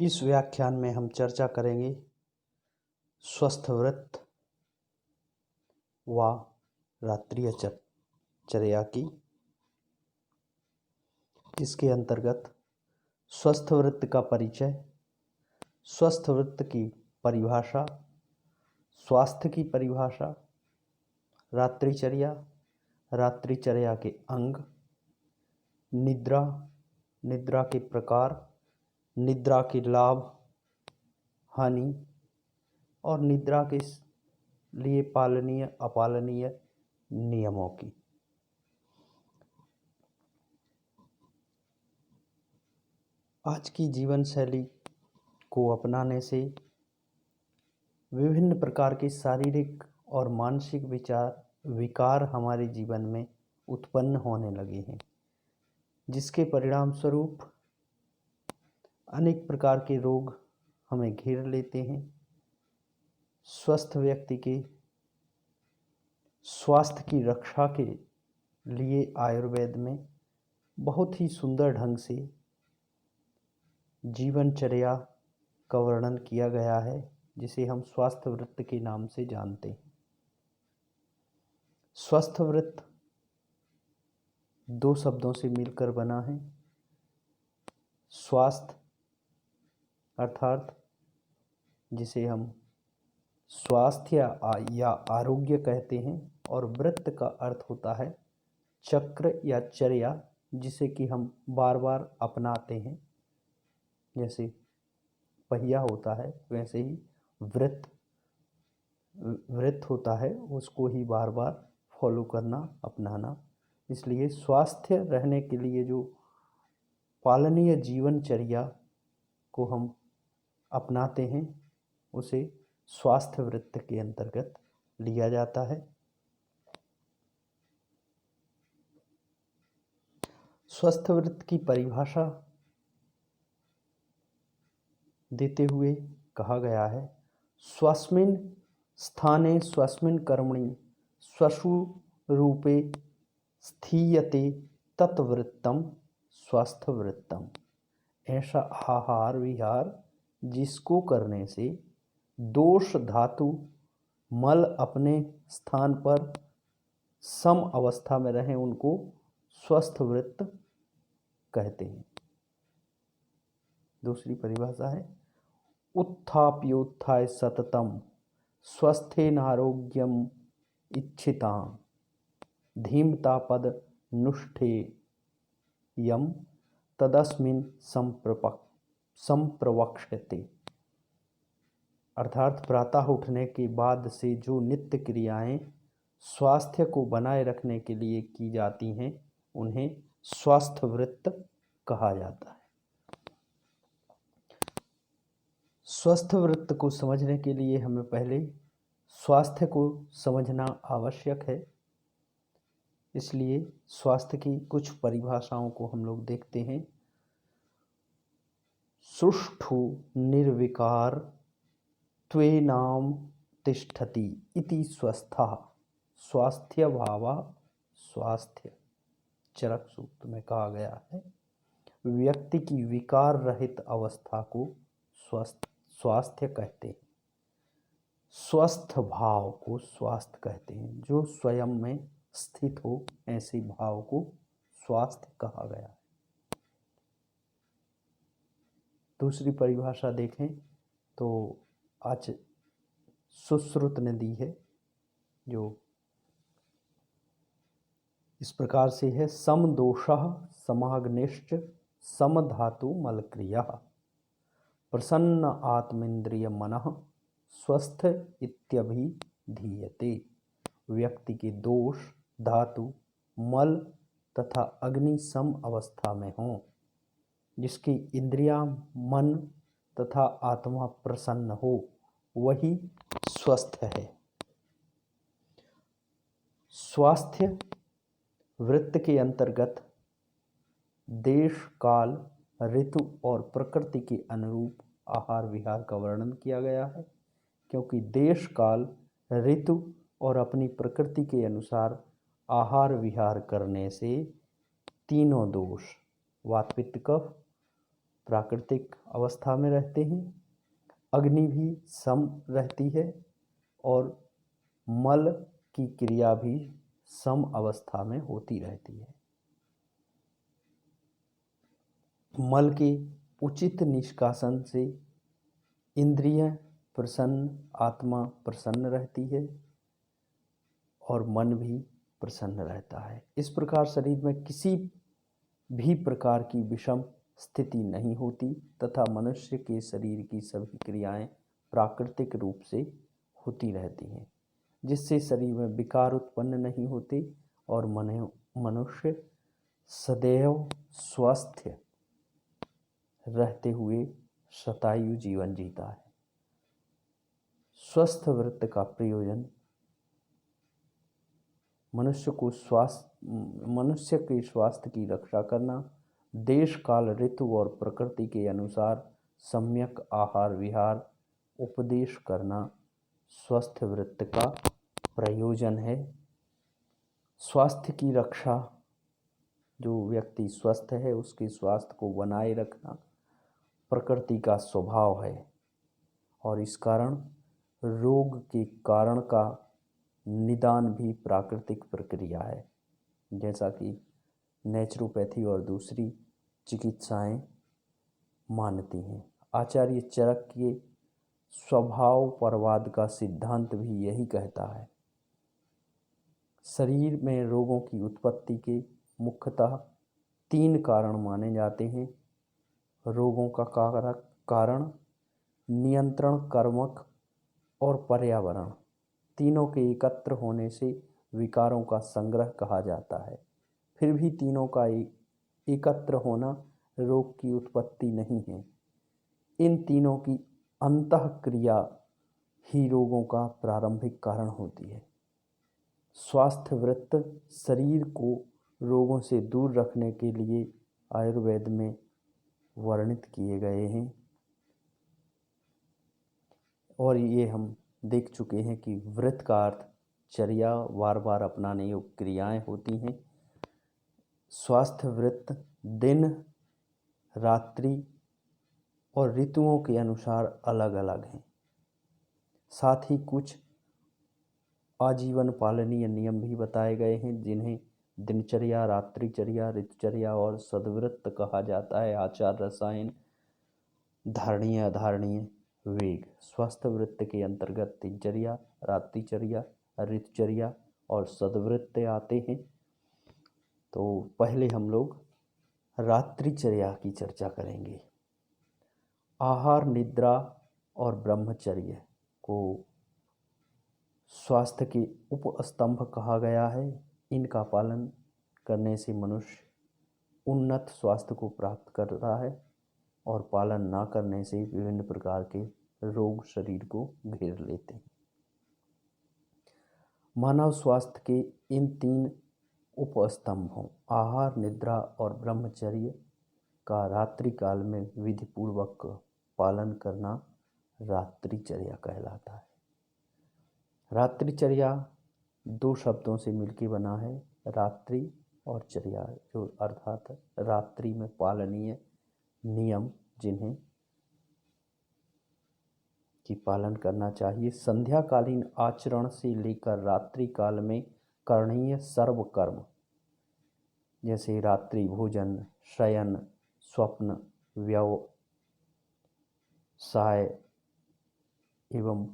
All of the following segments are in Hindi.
इस व्याख्यान में हम चर्चा करेंगे स्वस्थ व्रत व रात्रिय चर्या की। इसके अंतर्गत स्वस्थ व्रत का परिचय, स्वस्थ व्रत की परिभाषा, स्वास्थ्य की परिभाषा, रात्रिचर्या, रात्रिचर्या के अंग, निद्रा, निद्रा के प्रकार, निद्रा के लाभ हानि और निद्रा के लिए पालनीय अपालनीय नियमों की। आज की जीवन शैली को अपनाने से विभिन्न प्रकार के शारीरिक और मानसिक विकार हमारे जीवन में उत्पन्न होने लगे हैं, जिसके परिणाम स्वरूप अनेक प्रकार के रोग हमें घेर लेते हैं। स्वस्थ व्यक्ति के स्वास्थ्य की रक्षा के लिए आयुर्वेद में बहुत ही सुंदर ढंग से जीवनचर्या का वर्णन किया गया है, जिसे हम स्वास्थ्य व्रत के नाम से जानते हैं। स्वस्थ व्रत दो शब्दों से मिलकर बना है। स्वास्थ्य अर्थात जिसे हम स्वास्थ्य या आरोग्य कहते हैं, और व्रत का अर्थ होता है चक्र या चर्या, जिसे कि हम बार बार अपनाते हैं। जैसे पहिया होता है, वैसे ही व्रत होता है, उसको ही बार बार फॉलो करना, अपनाना। इसलिए स्वास्थ्य रहने के लिए जो पालनीय जीवनचर्या को हम अपनाते हैं, उसे स्वास्थ्य व्रत के अंतर्गत लिया जाता है। स्वस्थ व्रत की परिभाषा देते हुए कहा गया है, स्वस्मिन् स्थाने स्वस्मिन् कर्मणि स्वसु रूपे स्थीयते तत्वृत्तम स्वस्थ वृत्तम। ऐसा आहार विहार जिसको करने से दोष धातु मल अपने स्थान पर सम अवस्था में रहें, उनको स्वस्थ व्रत कहते हैं। दूसरी परिभाषा है, उत्थाप्योत्थाय सततम स्वस्थेन आरोग्यम इच्छितां धीमतापद नुष्ठे यम तदस्मिन् संप्रवक्ष्यते। अर्थात प्रातः उठने के बाद से जो नित्य क्रियाएं स्वास्थ्य को बनाए रखने के लिए की जाती हैं, उन्हें स्वस्थ व्रत कहा जाता है। स्वस्थ व्रत को समझने के लिए हमें पहले स्वास्थ्य को समझना आवश्यक है। इसलिए स्वास्थ्य की कुछ परिभाषाओं को हम लोग देखते हैं। सुष्ठु निर्विकार त्वेनाम तिष्ठति इति स्वस्थः स्वास्थ्य भावा स्वास्थ्य। चरक सूक्त में कहा गया है, व्यक्ति की विकार रहित अवस्था को स्वास्थ्य कहते हैं। स्वस्थ भाव को स्वास्थ्य कहते हैं। जो स्वयं में स्थित हो, ऐसे भाव को स्वास्थ्य कहा गया है। दूसरी परिभाषा देखें तो आज सुश्रुत ने दी है, जो इस प्रकार से है, समदोषः समाग्निश्च समधातु मलक्रिया प्रसन्न आत्मेन्द्रिय मनः स्वस्थ इत्यभिधीयते। व्यक्ति के दोष, धातु, मल तथा अग्नि सम अवस्था में हों, जिसकी इंद्रियां, मन तथा आत्मा प्रसन्न हो, वही स्वस्थ है। स्वास्थ्य व्रत के अंतर्गत देश, काल, ऋतु और प्रकृति के अनुरूप आहार विहार का वर्णन किया गया है, क्योंकि देश, काल, ऋतु और अपनी प्रकृति के अनुसार आहार विहार करने से तीनों दोष वात पित्त कफ प्राकृतिक अवस्था में रहते हैं, अग्नि भी सम रहती है और मल की क्रिया भी सम अवस्था में होती रहती है। मल के उचित निष्कासन से इंद्रिय प्रसन्न, आत्मा प्रसन्न रहती है और मन भी प्रसन्न रहता है। इस प्रकार शरीर में किसी भी प्रकार की विषम स्थिति नहीं होती तथा मनुष्य के शरीर की सभी क्रियाएं प्राकृतिक रूप से होती रहती हैं, जिससे शरीर में विकार उत्पन्न नहीं होते और मनुष्य सदैव स्वस्थ रहते हुए शतायु जीवन जीता है। स्वस्थ वृत्त का प्रयोजन मनुष्य के स्वास्थ्य की रक्षा करना, देश काल ऋतु और प्रकृति के अनुसार सम्यक आहार विहार उपदेश करना स्वस्थ वृत्त का प्रयोजन है। स्वास्थ्य की रक्षा, जो व्यक्ति स्वस्थ है उसके स्वास्थ्य को बनाए रखना प्रकृति का स्वभाव है और इस कारण रोग के कारण का निदान भी प्राकृतिक प्रक्रिया है, जैसा कि नेचुरोपैथी और दूसरी चिकित्साएं मानती हैं। आचार्य चरक के स्वभाव परवाद का सिद्धांत भी यही कहता है। शरीर में रोगों की उत्पत्ति के मुख्यतः 3 कारण माने जाते हैं। रोगों का कारण, नियंत्रण, कर्मक और पर्यावरण, तीनों के एकत्र होने से विकारों का संग्रह कहा जाता है। फिर भी तीनों का एकत्र होना रोग की उत्पत्ति नहीं है। इन तीनों की अंतःक्रिया ही रोगों का प्रारंभिक कारण होती है। स्वास्थ्य वृत्त शरीर को रोगों से दूर रखने के लिए आयुर्वेद में वर्णित किए गए हैं और ये हम देख चुके हैं कि व्रत का अर्थ चर्या बार बार अपनाने योग्य क्रियाएं होती हैं। स्वास्थ्य वृत्त दिन, रात्रि और ऋतुओं के अनुसार अलग अलग हैं। साथ ही कुछ आजीवन पालनीय नियम भी बताए गए हैं, जिन्हें दिनचर्या, रात्रिचर्या, ऋतुचर्या और सद्वृत्त कहा जाता है। आचार, रसायन, धारणीय, अधारणीय, वेग। स्वस्थ वृत्त के अंतर्गत दिनचर्या, रात्रिचर्या, ऋतुचर्या और सद्वृत्त आते हैं। तो पहले हम लोग रात्रिचर्या की चर्चा करेंगे। आहार, निद्रा और ब्रह्मचर्य को स्वास्थ्य के उपस्तंभ कहा गया है। इनका पालन करने से मनुष्य उन्नत स्वास्थ्य को प्राप्त करता है और पालन ना करने से विभिन्न प्रकार के रोग शरीर को घेर लेते हैं। मानव स्वास्थ्य के इन 3 उपस्तंभों आहार, निद्रा और ब्रह्मचर्य का रात्रि काल में विधि पूर्वक पालन करना रात्रिचर्या कहलाता है। रात्रिचर्या 2 शब्दों से मिलकर बना है, रात्रि और चर्या, जो अर्थात रात्रि में पालनीय नियम जिन्हें की पालन करना चाहिए। संध्याकालीन आचरण से लेकर रात्रि काल में करणीय सर्व कर्म, जैसे रात्रि भोजन, शयन, स्वप्न, व्यवसाय एवं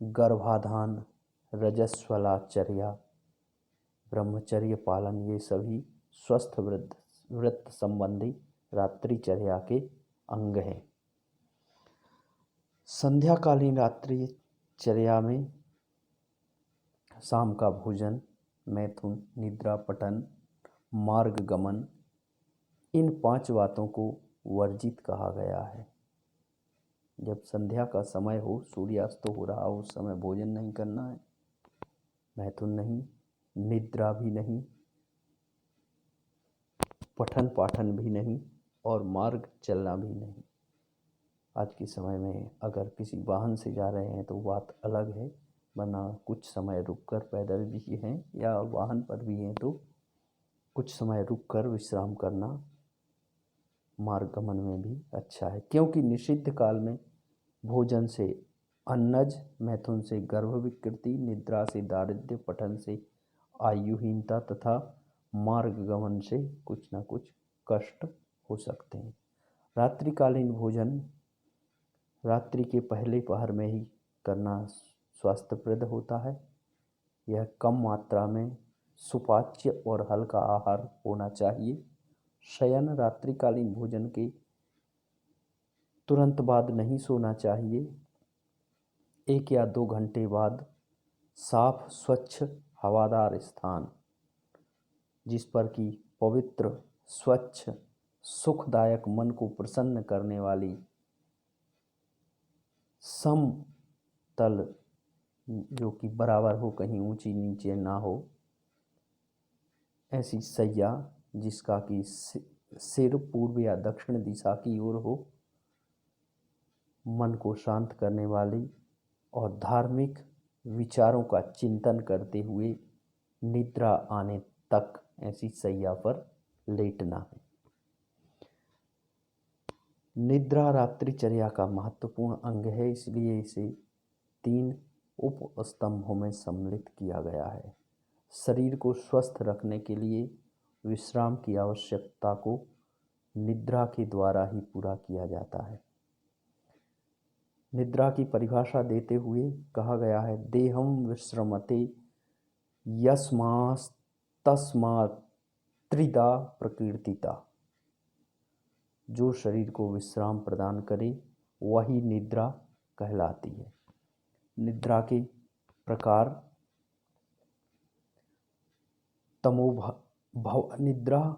गर्भाधान, रजस्वलाचर्या, ब्रह्मचर्य पालन, ये सभी स्वस्थ वृत्त संबंधी रात्रिचर्या के अंग हैं। संध्याकालीन रात्रिचर्या में शाम का भोजन, मैथुन, निद्रा, पठन, मार्ग गमन, इन 5 बातों को वर्जित कहा गया है। जब संध्या का समय हो, सूर्यास्त हो रहा हो, उस समय भोजन नहीं करना है, मैथुन नहीं, निद्रा भी नहीं, पठन पाठन भी नहीं और मार्ग चलना भी नहीं। आज के समय में अगर किसी वाहन से जा रहे हैं तो बात अलग है, वरना कुछ समय रुककर पैदल भी हैं या वाहन पर भी हैं तो कुछ समय रुककर विश्राम करना मार्गमन में भी अच्छा है, क्योंकि निषिद्ध काल में भोजन से अन्नज, मैथुन से गर्भ विकृति, निद्रा से दारिद्र्य, पठन से आयुहीनता तथा मार्गगमन से कुछ न कुछ कष्ट हो सकते हैं। रात्रिकालीन भोजन रात्रि के पहले पहर में ही करना स्वास्थ्यप्रद होता है। यह कम मात्रा में सुपाच्य और हल्का आहार होना चाहिए। शयन रात्रिकालीन भोजन के तुरंत बाद नहीं सोना चाहिए। 1 या 2 घंटे बाद साफ स्वच्छ हवादार स्थान, जिस पर कि पवित्र स्वच्छ सुखदायक मन को प्रसन्न करने वाली समतल, जो कि बराबर हो, कहीं ऊंची नीचे ना हो, ऐसी सैया जिसका कि सिर पूर्व या दक्षिण दिशा की ओर हो, मन को शांत करने वाली और धार्मिक विचारों का चिंतन करते हुए निद्रा आने तक ऐसी सैया पर लेटना है। निद्रा रात्रिचर्या का महत्वपूर्ण अंग है, इसलिए इसे 3 उप स्तंभों में सम्मिलित किया गया है। शरीर को स्वस्थ रखने के लिए विश्राम की आवश्यकता को निद्रा के द्वारा ही पूरा किया जाता है। निद्रा की परिभाषा देते हुए कहा गया है, देहम विश्रमते यस्मास्तस्मात् त्रिधा प्रकीर्तिता। जो शरीर को विश्राम प्रदान करे वही निद्रा कहलाती है। निद्रा के प्रकार तमोभव निद्रा,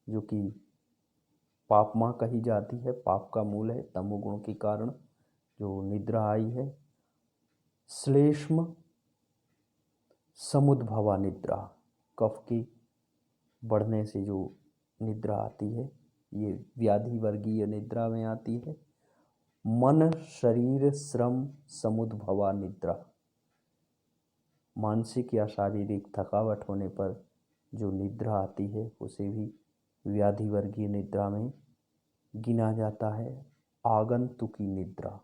जो कि पापमा कही जाती है, पाप का मूल है, तमोगुण के कारण जो निद्रा आई है। श्लेष्म समुद्भवा निद्रा, कफ के बढ़ने से जो निद्रा आती है, ये व्याधि वर्गीय निद्रा में आती है। मन शरीर श्रम समुद्भवा निद्रा, मानसिक या शारीरिक थकावट होने पर जो निद्रा आती है उसे भी व्याधि वर्गीय निद्रा में गिना जाता है। आगंतुकी निद्रा,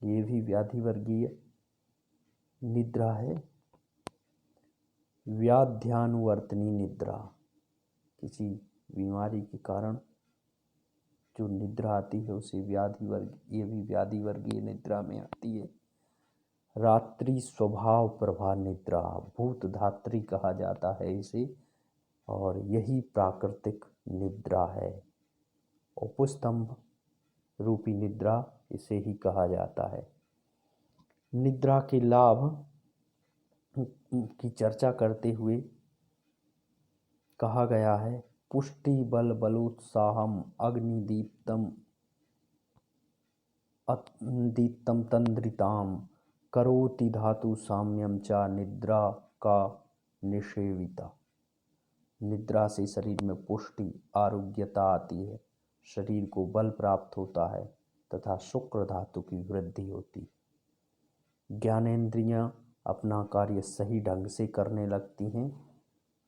ये भी व्याधि वर्गीय निद्रा है। व्याध्यानुवर्तनी निद्रा, किसी बीमारी के कारण जो निद्रा आती है उसे ये भी व्याधि वर्गीय निद्रा में आती है। रात्रि स्वभाव प्रभा निद्रा, भूत धात्री कहा जाता है इसे, और यही प्राकृतिक निद्रा है। उपस्तंभ रूपी निद्रा इसे ही कहा जाता है। निद्रा के लाभ की चर्चा करते हुए कहा गया है, पुष्टि बल बलोत्साहम अग्निदीप्तम दीप्तम तंद्रिताम करोति धातु साम्यम च निद्रा का निषेविता। निद्रा से शरीर में पुष्टि आरोग्यता आती है, शरीर को बल प्राप्त होता है तथा शुक्र धातु की वृद्धि होती। ज्ञानेंद्रियां अपना कार्य सही ढंग से करने लगती हैं,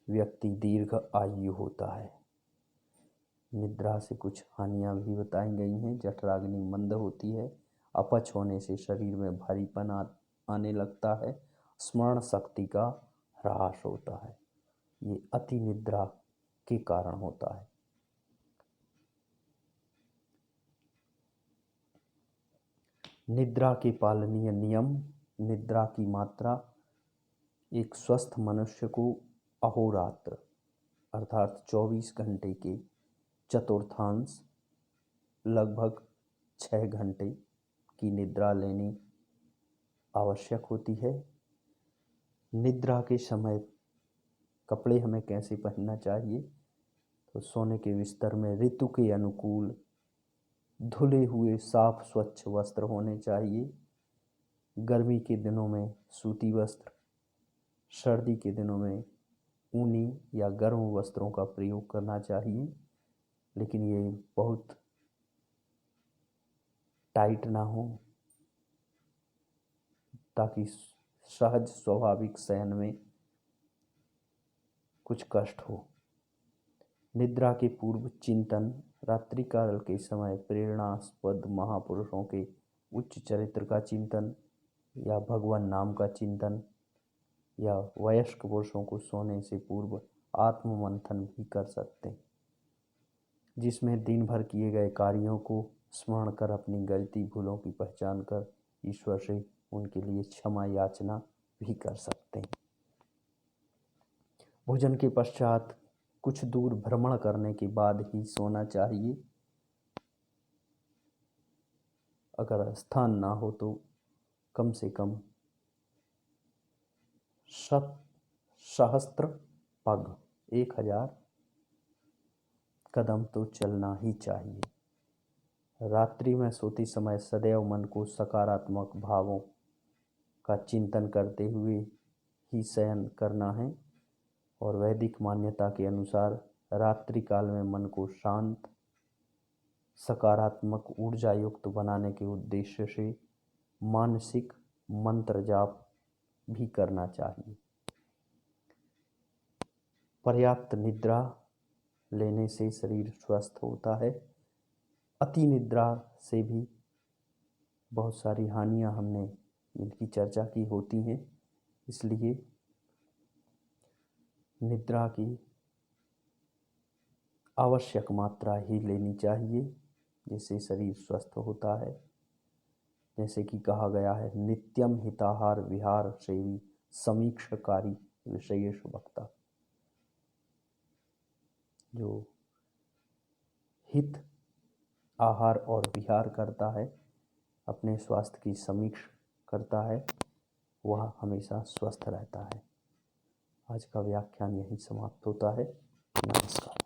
व्यक्ति दीर्घ आयु होता है। निद्रा से कुछ हानियां भी बताई गई हैं। जठराग्नि मंद होती है, अपच होने से शरीर में भारीपन आने लगता है, स्मरण शक्ति का ह्रास होता है। ये अति निद्रा के कारण होता है। निद्रा के पालनीय नियम। निद्रा की मात्रा एक स्वस्थ मनुष्य को अहोरात्र अर्थात 24 घंटे के चतुर्थांश लगभग 6 घंटे की निद्रा लेनी आवश्यक होती है। निद्रा के समय कपड़े हमें कैसे पहनना चाहिए, तो सोने के बिस्तर में ऋतु के अनुकूल धुले हुए साफ स्वच्छ वस्त्र होने चाहिए। गर्मी के दिनों में सूती वस्त्र, सर्दी के दिनों में ऊनी या गर्म वस्त्रों का प्रयोग करना चाहिए, लेकिन ये बहुत टाइट ना हो ताकि सहज स्वाभाविक शयन में कुछ कष्ट हो। निद्रा के पूर्व चिंतन, रात्रि काल के समय प्रेरणास्पद महापुरुषों के उच्च चरित्र का चिंतन या भगवान नाम का चिंतन, या वयस्क पुरुषों को सोने से पूर्व आत्म मंथन भी कर सकते हैं, जिसमें दिन भर किए गए कार्यों को स्मरण कर अपनी गलती भूलों की पहचान कर ईश्वर से उनके लिए क्षमा याचना भी कर सकते हैं। भोजन के पश्चात कुछ दूर भ्रमण करने के बाद ही सोना चाहिए। अगर स्थान ना हो तो कम से कम सहस्त्र पग 1000 कदम तो चलना ही चाहिए। रात्रि में सोते समय सदैव मन को सकारात्मक भावों का चिंतन करते हुए ही शयन करना है, और वैदिक मान्यता के अनुसार रात्रि काल में मन को शांत, सकारात्मक, ऊर्जा युक्त बनाने के उद्देश्य से मानसिक मंत्र जाप भी करना चाहिए। पर्याप्त निद्रा लेने से शरीर स्वस्थ होता है। अति निद्रा से भी बहुत सारी हानियां हमने इनकी चर्चा की होती हैं, इसलिए निद्रा की आवश्यक मात्रा ही लेनी चाहिए, जिससे शरीर स्वस्थ होता है। जैसे कि कहा गया है, नित्यम हिताहार विहार सेवी समीक्षकारी विषयेश वक्ता। जो हित आहार और विहार करता है, अपने स्वास्थ्य की समीक्षा करता है, वह हमेशा स्वस्थ रहता है। आज का व्याख्यान यहीं समाप्त होता है। नमस्कार।